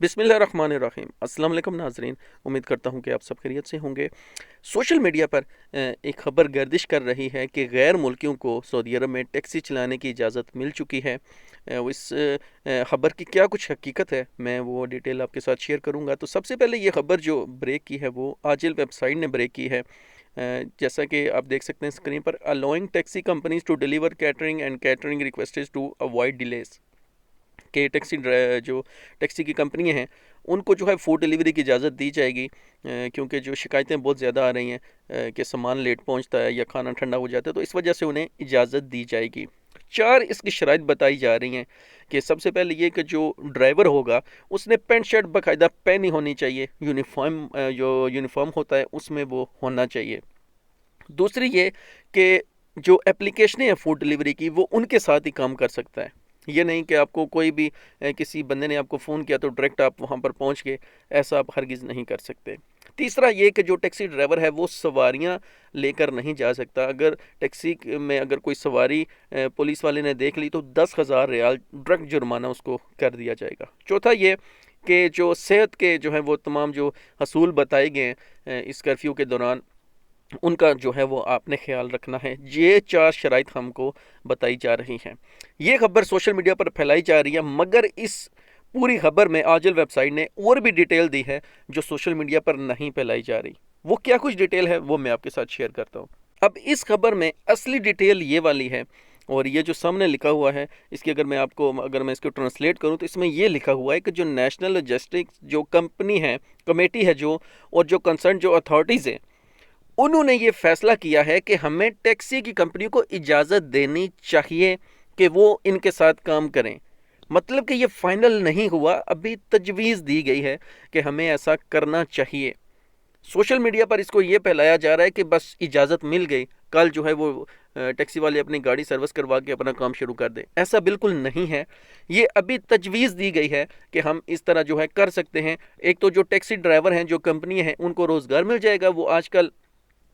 बिस्मिल्लाहिर्रहमानिर्रहीम। अस्सलाम वालेकुम नाज़रीन, उम्मीद करता हूँ कि आप सब खैरियत से होंगे। सोशल मीडिया पर एक ख़बर गर्दिश कर रही है कि गैर मुल्कियों को सऊदी अरब में टैक्सी चलाने की इजाज़त मिल चुकी है। इस ख़बर की क्या कुछ हकीकत है, मैं वो डिटेल आपके साथ शेयर करूँगा। तो सबसे पहले ये ख़बर जो ब्रेक की है वो आजिल वेबसाइट ने ब्रेक की है। जैसा कि आप देख सकते हैं स्क्रीन पर, allowing taxi companies to deliver catering and catering requested to avoid delays. के जो टैक्सी की कंपनियां हैं उनको जो है फ़ूड डिलीवरी की इजाज़त दी जाएगी, क्योंकि जो शिकायतें बहुत ज़्यादा आ रही हैं कि सामान लेट पहुंचता है या खाना ठंडा हो जाता है, तो इस वजह से उन्हें इजाज़त दी जाएगी। चार इसकी शराइत बताई जा रही हैं कि सबसे पहले ये कि जो ड्राइवर होगा उसने पेंट शर्ट बाकायदा पहनी होनी चाहिए, यूनिफॉर्म जो यूनिफॉर्म होता है उसमें वो होना चाहिए। दूसरी ये कि जो एप्लीकेशनें हैं फूड डिलीवरी की वो उनके साथ ही काम कर सकता है। ये नहीं कि आपको कोई भी किसी बंदे ने आपको फ़ोन किया तो डायरेक्ट आप वहाँ पर पहुँच गए, ऐसा आप हरगिज़ नहीं कर सकते। तीसरा ये कि जो टैक्सी ड्राइवर है वो सवारियाँ लेकर नहीं जा सकता। अगर टैक्सी में अगर कोई सवारी पुलिस वाले ने देख ली तो 10,000 रियाल डायरेक्ट जुर्माना उसको कर दिया जाएगा। चौथा ये कि जो सेहत के जो है वो तमाम जो हसूल बताए गए हैं इस कर्फ्यू के दौरान, उनका जो है वो आपने ख्याल रखना है। ये चार शराइत हमको बताई जा रही हैं। ये खबर सोशल मीडिया पर फैलाई जा रही है, मगर इस पूरी खबर में आजल वेबसाइट ने और भी डिटेल दी है जो सोशल मीडिया पर नहीं फैलाई जा रही। वो क्या कुछ डिटेल है वो मैं आपके साथ शेयर करता हूँ। अब इस खबर में असली डिटेल ये वाली है, और ये जो सामने लिखा हुआ है इसकी अगर मैं इसको ट्रांसलेट करूँ तो इसमें ये लिखा हुआ है कि जो नेशनल लॉजिस्टिक्स जो कंपनी है, कमेटी है जो, और जो कंसर्न जो अथॉरिटीज़ हैं, उन्होंने ये फैसला किया है कि हमें टैक्सी की कंपनी को इजाज़त देनी चाहिए कि वो इनके साथ काम करें। मतलब कि ये फाइनल नहीं हुआ, अभी तजवीज़ दी गई है कि हमें ऐसा करना चाहिए। सोशल मीडिया पर इसको ये फैलाया जा रहा है कि बस इजाज़त मिल गई, कल जो है वो टैक्सी वाले अपनी गाड़ी सर्विस करवा के अपना काम शुरू कर दें। ऐसा बिल्कुल नहीं है। ये अभी तजवीज़ दी गई है कि हम इस तरह जो है कर सकते हैं। एक तो जो टैक्सी ड्राइवर हैं, जो कंपनी है, उनको रोज़गार मिल जाएगा। वो आजकल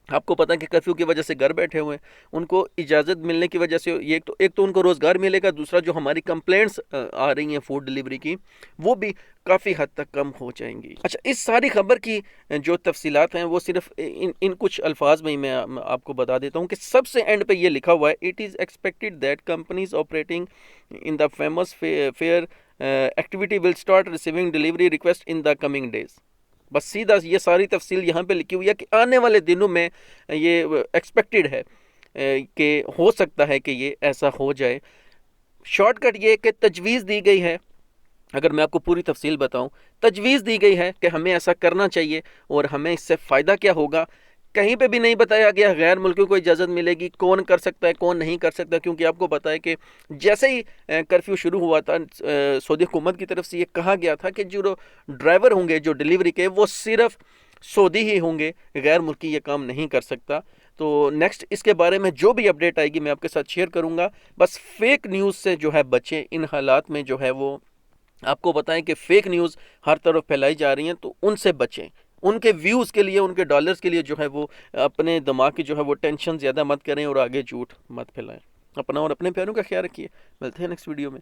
आपको पता है कि कर्फ्यू की वजह से घर बैठे हुए हैं, उनको इजाज़त मिलने की वजह से ये एक तो उनको रोज़गार मिलेगा, दूसरा जो हमारी कंप्लेंट्स आ रही हैं फूड डिलीवरी की वो भी काफ़ी हद तक कम हो जाएंगी। अच्छा, इस सारी खबर की जो तफसीलात हैं वो सिर्फ इन कुछ अल्फाज में ही मैं आपको बता देता हूँ कि सबसे एंड पे ये लिखा हुआ है, it is expected that companies operating in the famous fair activity will start receiving delivery request in the coming days. बस सीधा ये सारी तफसील यहाँ पे लिखी हुई है कि आने वाले दिनों में ये एक्सपेक्टेड है कि हो सकता है कि ये ऐसा हो जाए। शॉर्टकट ये कि तजवीज़ दी गई है, अगर मैं आपको पूरी तफसील बताऊं, तजवीज़ दी गई है कि हमें ऐसा करना चाहिए और हमें इससे फ़ायदा क्या होगा। कहीं पे भी नहीं बताया गया गैर मुल्कियों को इजाज़त मिलेगी, कौन कर सकता है कौन नहीं कर सकता, क्योंकि आपको पता है कि जैसे ही कर्फ्यू शुरू हुआ था सऊदी हुकूमत की तरफ से ये कहा गया था कि जो ड्राइवर होंगे जो डिलीवरी के, वो सिर्फ सऊदी ही होंगे, गैर मुल्की ये काम नहीं कर सकता। तो नेक्स्ट इसके बारे में जो भी अपडेट आएगी मैं आपके साथ शेयर करूँगा। बस फेक न्यूज़ से जो है बचें। इन हालात में जो है वो आपको बताएं कि फेक न्यूज़ हर तरफ फैलाई जा रही हैं, तो उनसे बचें। उनके व्यूज़ के लिए, उनके डॉलर्स के लिए जो है वो अपने दिमाग की जो है वो टेंशन ज़्यादा मत करें और आगे झूठ मत फैलाएं। अपना और अपने प्यारों का ख्याल रखिए। मिलते हैं नेक्स्ट वीडियो में।